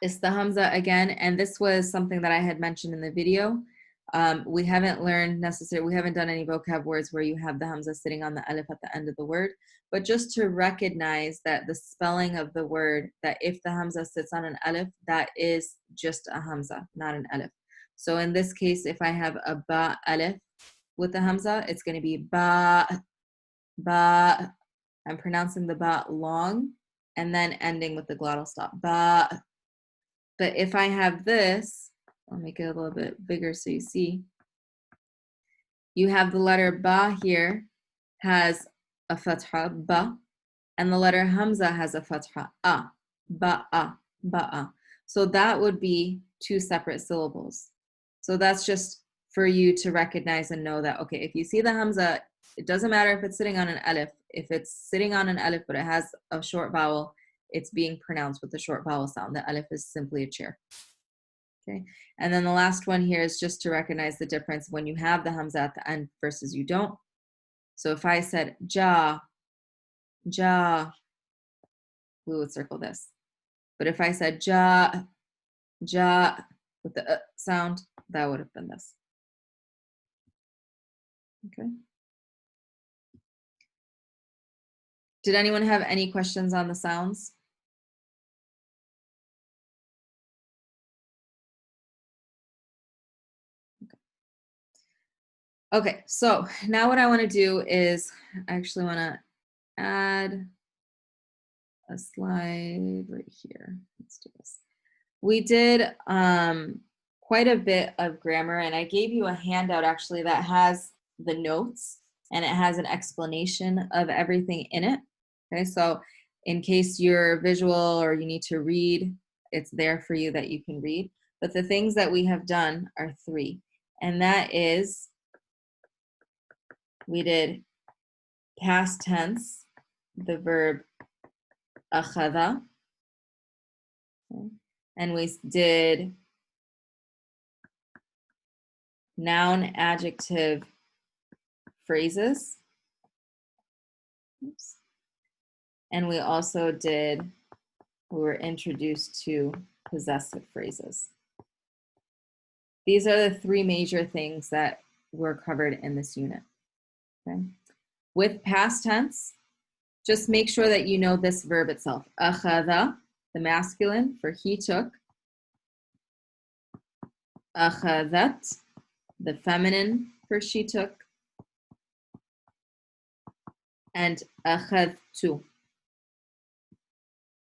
it's the hamza again. And this was something that I had mentioned in the video. We haven't learned necessarily, we haven't done any vocab words where you have the hamza sitting on the alif at the end of the word. But just to recognize that the spelling of the word, that if the hamza sits on an alif, that is just a hamza, not an alif. So in this case, if I have a ba alif with the hamza, it's going to be ba, ba. I'm pronouncing the ba long and then ending with the glottal stop. Ba. But if I have this, I'll make it a little bit bigger so you see. You have the letter ba here has a fatha, ba, and the letter hamza has a fatha, a, ba'a, ba'a. So that would be 2 separate syllables. So that's just for you to recognize and know that, okay, if you see the hamza, it doesn't matter if it's sitting on an alif. If it's sitting on an alif, but it has a short vowel, it's being pronounced with the short vowel sound. The alif is simply a chair. Okay, and then the last one here is just to recognize the difference when you have the hamza at the end versus you don't. So if I said ja, ja, we would circle this. But if I said ja, ja, with the sound, that would have been this. Okay. Did anyone have any questions on the sounds? Okay, so now what I want to do is I actually want to add a slide right here. Let's do this. we did quite a bit of grammar, and I gave you a handout actually that has the notes and it has an explanation of everything in it. Okay, so in case you're visual or you need to read, it's there for you that you can read. But the things that we have done are 3, and that is we did past tense, the verb akhadha, okay, and we did noun adjective phrases. Oops. And we also we were introduced to possessive phrases. These are the 3 major things that were covered in this unit. Okay. With past tense, just make sure that you know this verb itself. Akhadha, the masculine for he took. Akhadhat, the feminine for she took. And akhadtu,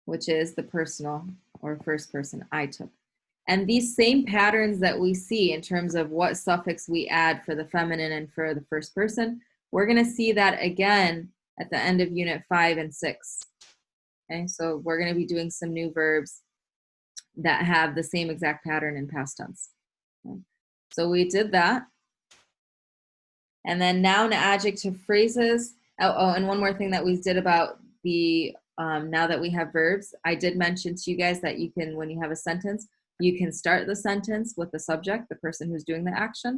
which is the personal or first person, I took. And these same patterns that we see in terms of what suffix we add for the feminine and for the first person, we're going to see that again at the end of unit 5 and 6. Okay, so we're going to be doing some new verbs that have the same exact pattern in past tense. Okay. So we did that. And then noun adjective phrases. Oh, and one more thing that we did about the now that we have verbs, I did mention to you guys that you can, when you have a sentence, you can start the sentence with the subject, the person who's doing the action,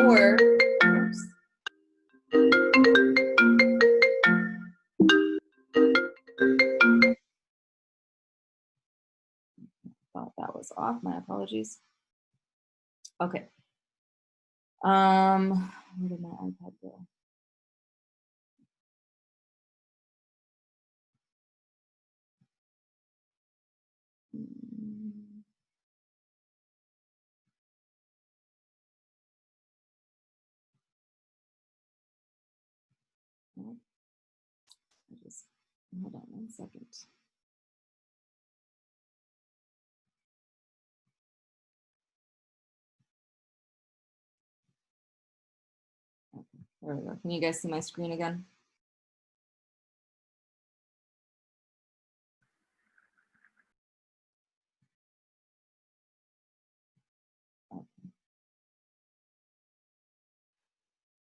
or thought that was off. My apologies. Okay. Where did my iPad go? Just hold on 1 second. Okay, there we go. Can you guys see my screen again? Okay.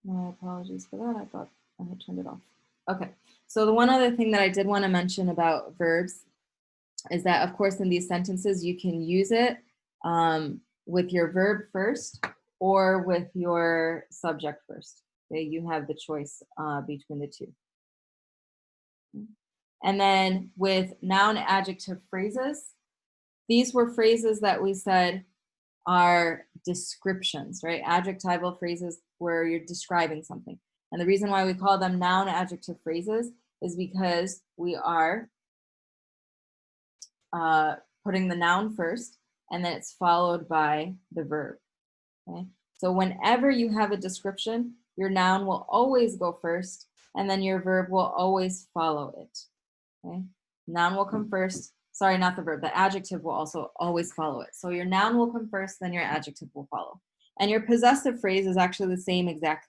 My apologies for that. I thought I had turned it off. Okay, so the one other thing that I did want to mention about verbs is that, of course, in these sentences, you can use it with your verb first or with your subject first. Okay, you have the choice between the two. And then with noun adjective phrases, these were phrases that we said are descriptions, right? Adjectival phrases where you're describing something. And the reason why we call them noun adjective phrases is because we are putting the noun first, and then it's followed by the verb. Okay? So whenever you have a description, your noun will always go first, and then your verb will always follow it. Okay? Noun will come first. Sorry, not the verb. The adjective will also always follow it. So your noun will come first, then your adjective will follow. And your possessive phrase is actually the same exact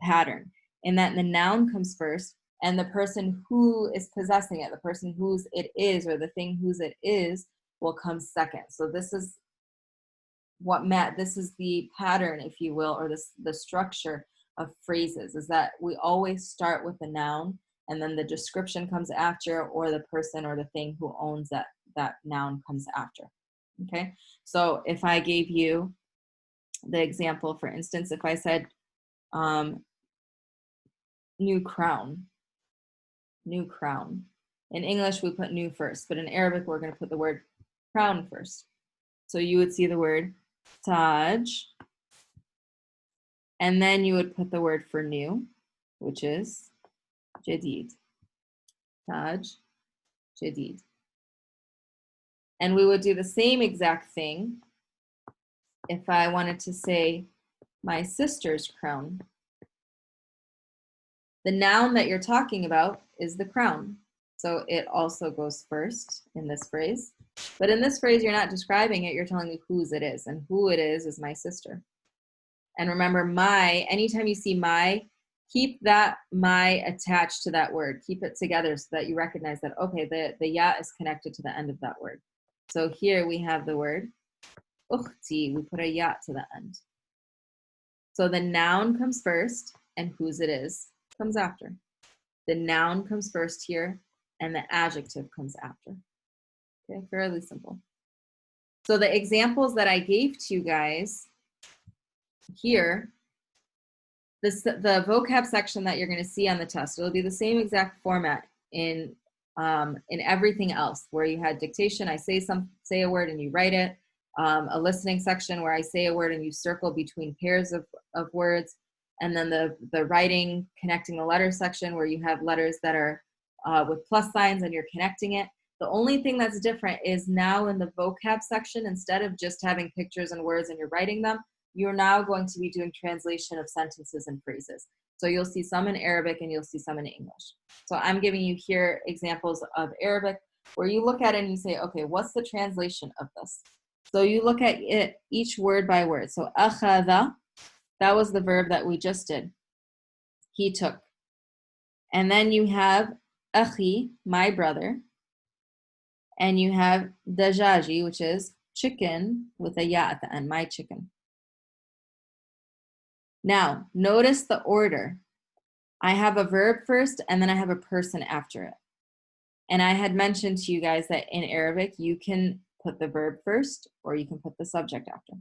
pattern, in that the noun comes first, and the person who is possessing it, the person whose it is, or the thing whose it is, will come second. So this is this is the pattern, if you will, or the structure of phrases, is that we always start with the noun, and then the description comes after, or the person or the thing who owns that noun comes after. Okay, so if I gave you the example, for instance, if I said new crown. New crown. In English, we put new first, but in Arabic, we're going to put the word crown first. So you would see the word taj, and then you would put the word for new, which is jadid. Taj, jadid. And we would do the same exact thing if I wanted to say my sister's crown. The noun that you're talking about is the crown. So it also goes first in this phrase. But in this phrase, you're not describing it, you're telling me whose it is. And who it is my sister. And remember, my, anytime you see my, keep that my attached to that word. Keep it together so that you recognize that, okay, the ya is connected to the end of that word. So here we have the word ukhti. We put a ya to the end. So the noun comes first and whose it is comes after. The noun comes first here and the adjective comes after. Okay, fairly simple. So the examples that I gave to you guys here, the vocab section that you're going to see on the test, it'll be the same exact format in everything else, where you had dictation, I say a word and you write it, a listening section where I say a word and you circle between pairs of words, and then the writing, connecting the letter section where you have letters that are with plus signs and you're connecting it. The only thing that's different is now in the vocab section, instead of just having pictures and words and you're writing them, you're now going to be doing translation of sentences and phrases. So you'll see some in Arabic and you'll see some in English. So I'm giving you here examples of Arabic where you look at it and you say, okay, what's the translation of this? So you look at it each word by word. So akhadha, that was the verb that we just did. He took. And then you have akhi, my brother. And you have dajaji, which is chicken with a ya at the end, my chicken. Now, notice the order. I have a verb first and then I have a person after it. And I had mentioned to you guys that in Arabic, you can put the verb first or you can put the subject after,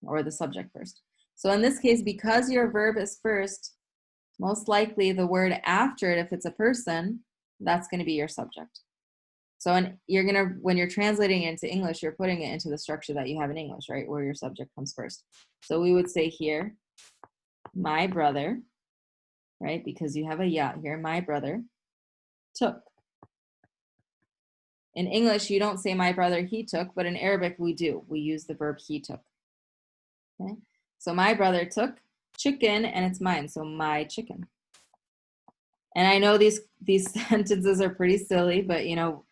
or the subject first. So in this case, because your verb is first, most likely the word after it, if it's a person, that's going to be your subject. So when you're translating it into English, you're putting it into the structure that you have in English, right? Where your subject comes first. So we would say here, my brother, right? Because you have a ya here, my brother took. In English, you don't say my brother, he took, but in Arabic, we do. We use the verb he took. Okay? So my brother took chicken and it's mine, so my chicken. And I know these sentences are pretty silly, but you know,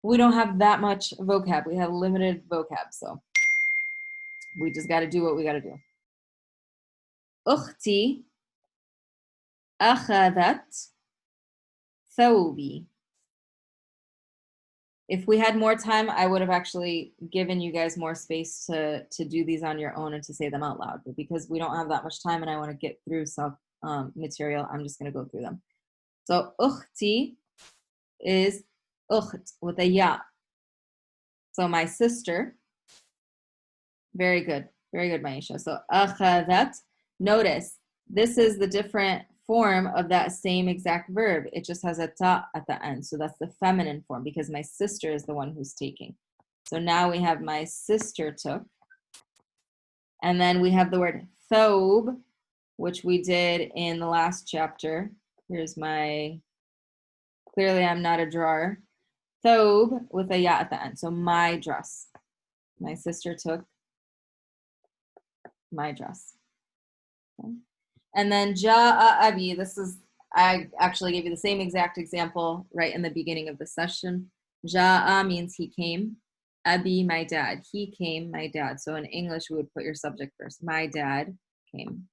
we don't have that much vocab. We have limited vocab, so we just got to do what we got to do. Ukhti akhadat thawbi. If we had more time, I would have actually given you guys more space to do these on your own and to say them out loud. But because we don't have that much time and I want to get through some material, I'm just going to go through them. So ukhti is ukht with a ya. So my sister. Very good. Very good, Maisha. So akhadat. Notice, this is the different form of that same exact verb. It just has a ta at the end. So that's the feminine form because my sister is the one who's taking. So now we have my sister took. And then we have the word thobe, which we did in the last chapter. Here's my, clearly I'm not a drawer. Thobe with a ya at the end. So my dress. My sister took my dress. Okay. And then ja'a abi, I actually gave you the same exact example right in the beginning of the session. Ja'a means he came. Abi, my dad. He came, my dad. So in English, we would put your subject first. My dad came.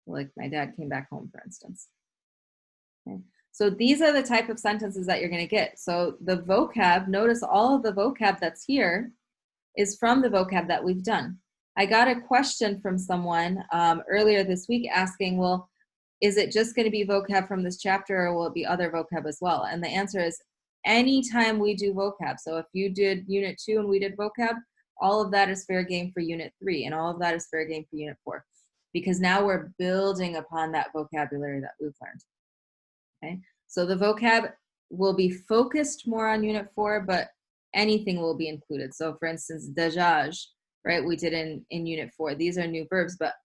Like my dad came back home, for instance. Okay. So these are the type of sentences that you're going to get. So the vocab, notice all of the vocab that's here is from the vocab that we've done. I got a question from someone earlier this week asking, well, is it just going to be vocab from this chapter or will it be other vocab as well? And the answer is anytime we do vocab. So if you did unit 2 and we did vocab, all of that is fair game for unit 3 and all of that is fair game for unit 4 because now we're building upon that vocabulary that we've learned. Okay, so the vocab will be focused more on unit 4, but anything will be included. So for instance, dajaj, right, we did in unit 4. These are new verbs, but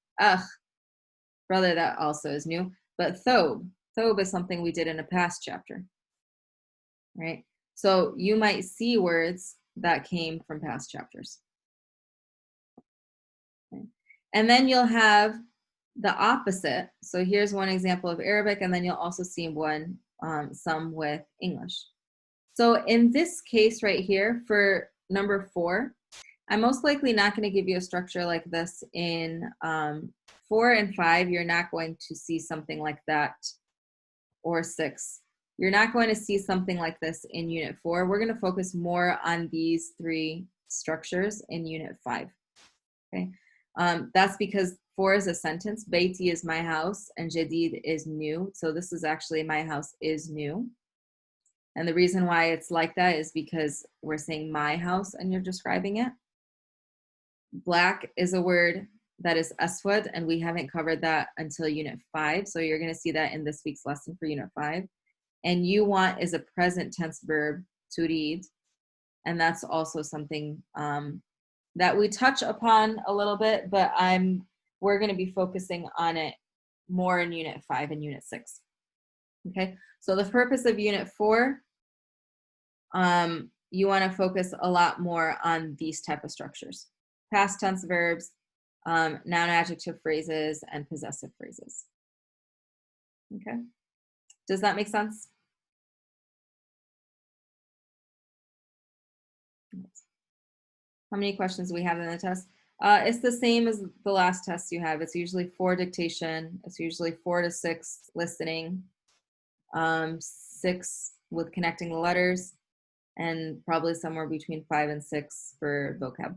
brother, that also is new. But thobe is something we did in a past chapter, right? So you might see words that came from past chapters. Okay. And then you'll have the opposite. So here's one example of Arabic, and then you'll also see some with English. So in this case right here, for number 4. I'm most likely not going to give you a structure like this in 4 and 5. You're not going to see something like that, or 6. You're not going to see something like this in Unit 4. We're going to focus more on these 3 structures in Unit 5. Okay, that's because 4 is a sentence. Beiti is my house, and Jadid is new. So this is actually my house is new. And the reason why it's like that is because we're saying my house and you're describing it. Black is a word that is aswad, and we haven't covered that until Unit 5. So you're going to see that in this week's lesson for Unit 5. And you want is a present tense verb, to read. And that's also something that we touch upon a little bit, but we're going to be focusing on it more in Unit 5 and Unit 6. Okay, so the purpose of Unit 4, you want to focus a lot more on these type of structures: past tense verbs, noun adjective phrases, and possessive phrases. Okay, does that make sense? How many questions do we have in the test? It's the same as the last test you have. It's usually 4 dictation. It's usually 4 to 6 listening, 6 with connecting the letters, and probably somewhere between 5 and 6 for vocab.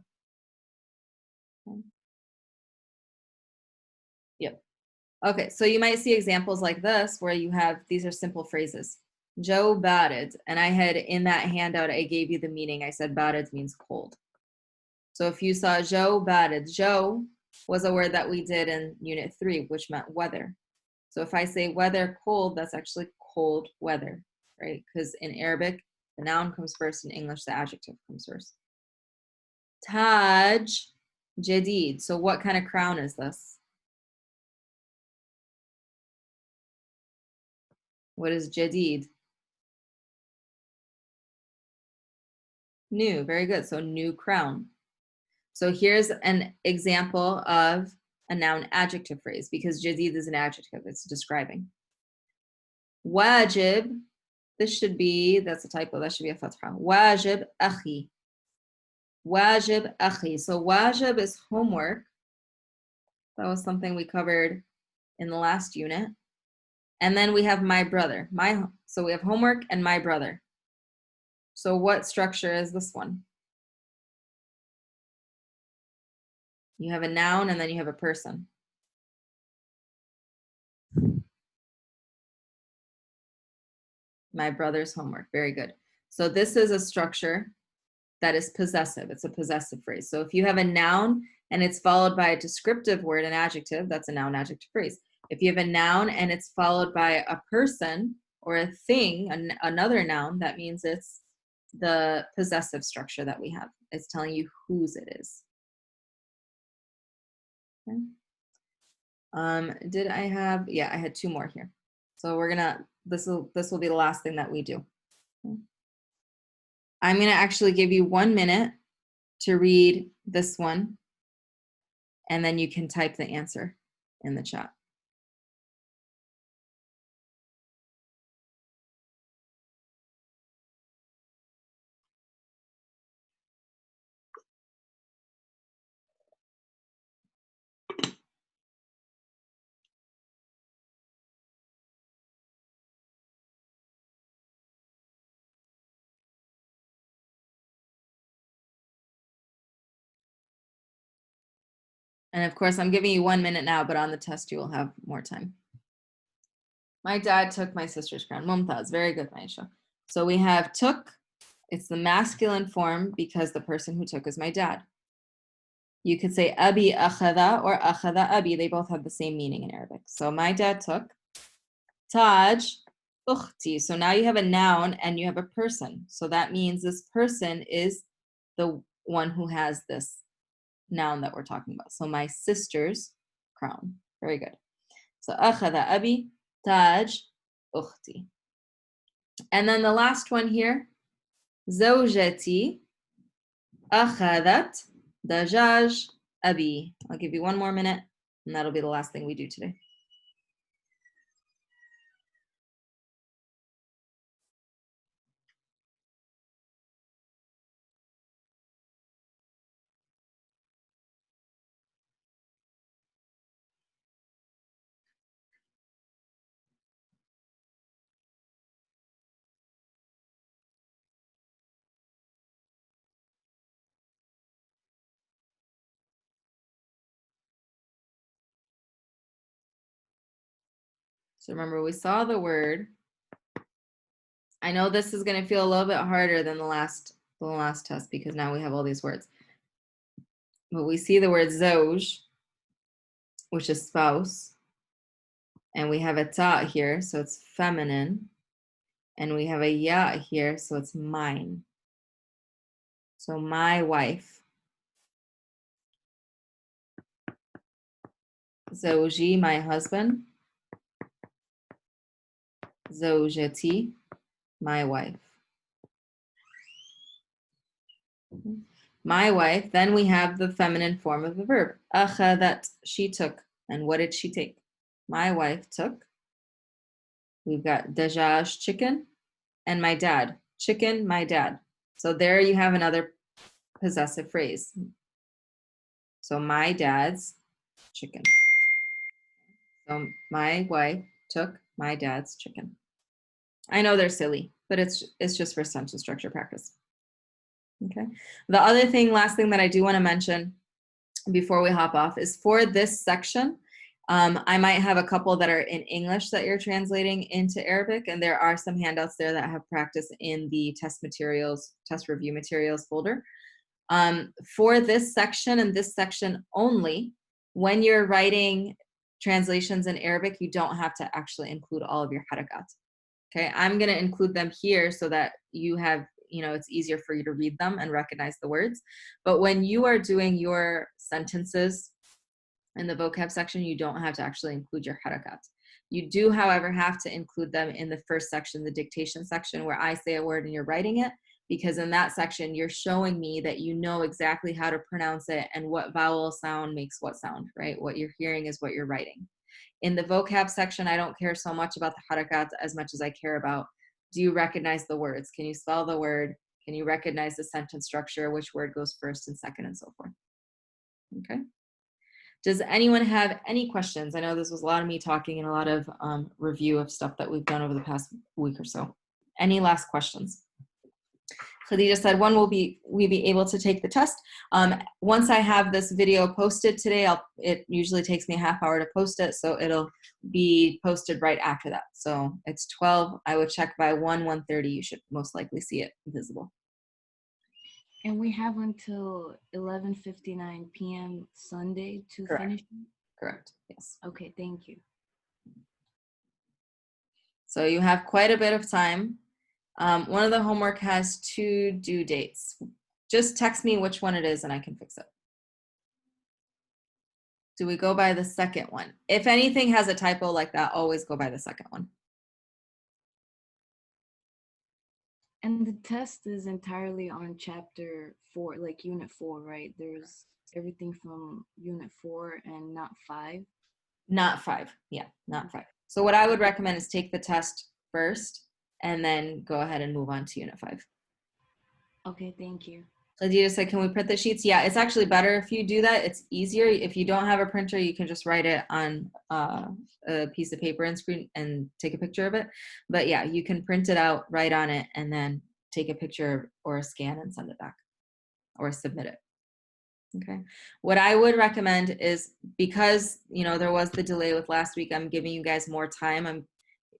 Okay. Yep. Okay, so you might see examples like this where you have, these are simple phrases. Joe batted, and I had in that handout, I gave you the meaning. I said batted means cold. So if you saw Joe batted, Joe was a word that we did in Unit 3, which meant weather. So if I say weather cold, that's actually cold weather, right? Because in Arabic, the noun comes first. In English, the adjective comes first. Taj Jadid. So what kind of crown is this? What is Jadid? New. Very good. So new crown. So here's an example of a noun adjective phrase, because Jadid is an adjective. It's describing. Wajib. This should be, that's a typo. That should be a fatha. Wajib akhi. Wajib akhi. So wajib is homework. That was something we covered in the last unit. And then we have my brother. So we have homework and my brother. So what structure is this one? You have a noun and then you have a person. My brother's homework. Very good. So this is a structure that is possessive. It's a possessive phrase. So if you have a noun and it's followed by a descriptive word, an adjective, that's a noun adjective phrase. If you have a noun and it's followed by a person or a thing, another noun, that means it's the possessive structure that we have. It's telling you whose it is. Okay. Did I have, yeah, I had 2 more here. So we're gonna, this will be the last thing that we do. Okay. I'm gonna actually give you 1 minute to read this one, and then you can type the answer in the chat. And of course, I'm giving you 1 minute now, but on the test, you will have more time. My dad took my sister's crown. Mumtaz. Very good, Maisha. So we have took. It's the masculine form because the person who took is my dad. You could say abi akhada or akhada abi. They both have the same meaning in Arabic. So my dad took. Taj ukhti. So now you have a noun and you have a person. So that means this person is the one who has this noun that we're talking about. So my sister's crown. Very good. So akhada abi, taj ukhti. And then the last one here, zawjati akhadat dajaj abi. I'll give you 1 more minute, and that'll be the last thing we do today. So remember, we saw the word. I know this is going to feel a little bit harder than the last test because now we have all these words. But we see the word zoj, which is spouse. And we have a ta here, so it's feminine. And we have a ya here, so it's mine. So my wife. Zoji, my husband. Zojati, my wife. My wife. Then we have the feminine form of the verb. Akhadat, she took. And what did she take? My wife took. We've got dajaj, chicken, and my dad. Chicken, my dad. So there you have another possessive phrase. So my dad's chicken. So my wife took my dad's chicken. I know they're silly, but it's just for sentence structure practice. Okay. The other thing, last thing that I do want to mention before we hop off is for this section, I might have a couple that are in English that you're translating into Arabic, and there are some handouts there that have practice in the test materials, test review materials folder. For this section and this section only, when you're writing translations in Arabic, you don't have to actually include all of your harakat. Okay, I'm going to include them here so that you have, it's easier for you to read them and recognize the words. But when you are doing your sentences in the vocab section, you don't have to actually include your harakat. You do, however, have to include them in the first section, the dictation section, where I say a word and you're writing it, because in that section, you're showing me that you know exactly how to pronounce it and what vowel sound makes what sound, right? What you're hearing is what you're writing. In the vocab section, I don't care so much about the harakat as much as I care about, do you recognize the words? Can you spell the word? Can you recognize the sentence structure? Which word goes first and second and so forth? Okay. Does anyone have any questions? I know this was a lot of me talking and a lot of review of stuff that we've done over the past week or so. Any last questions? Khadija said, when will we be able to take the test? Once I have this video posted today, it usually takes me a half hour to post it, so it'll be posted right after that. So it's 12. I would check by 1:30. You should most likely see it visible. And we have until 11:59 p.m. Sunday to Correct. finish. Correct. Yes. Okay, thank you. So you have quite a bit of time. One of the homework has 2 due dates. Just text me which one it is and I can fix it. Do we go by the second one? If anything has a typo like that, always go by the second one. And the test is entirely on chapter 4, like unit 4, right? There's everything from unit 4 and not 5. Not 5. Yeah, not 5. So what I would recommend is take the test first and then go ahead and move on to unit 5. Okay, thank you. Khadija said, can we print the sheets? Yeah, it's actually better if you do that. It's easier. If you don't have a printer, you can just write it on a piece of paper and screen and take a picture of it. But yeah, you can print it out, write on it, and then take a picture or a scan and send it back or submit it. Okay. What I would recommend is, because there was the delay with last week, I'm giving you guys more time.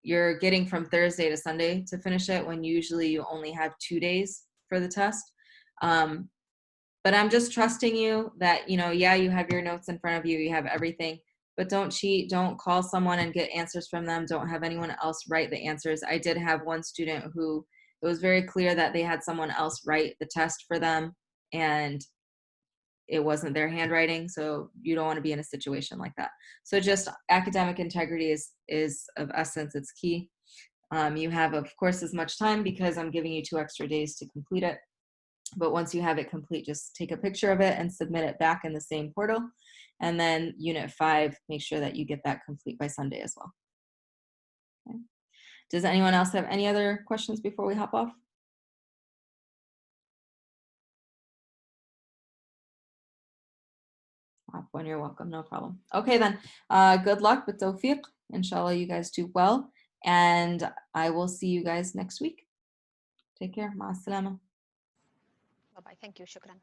You're getting from Thursday to Sunday to finish it when usually you only have 2 days for the test. But I'm just trusting you that, yeah, you have your notes in front of you, you have everything, but don't cheat. Don't call someone and get answers from them. Don't have anyone else write the answers. I did have one student who, it was very clear that they had someone else write the test for them and it wasn't their handwriting. So you don't want to be in a situation like that. So just academic integrity is of essence. It's key. You have, of course, as much time because I'm giving you 2 extra days to complete it. But once you have it complete, just take a picture of it and submit it back in the same portal. And then unit 5, make sure that you get that complete by Sunday as well. Okay. Does anyone else have any other questions before we hop off? When you're welcome, no problem. Okay then, good luck with Tawfiq. Inshallah, you guys do well. And I will see you guys next week. Take care. Ma as-salama. Bye-bye. Thank you. Shukran.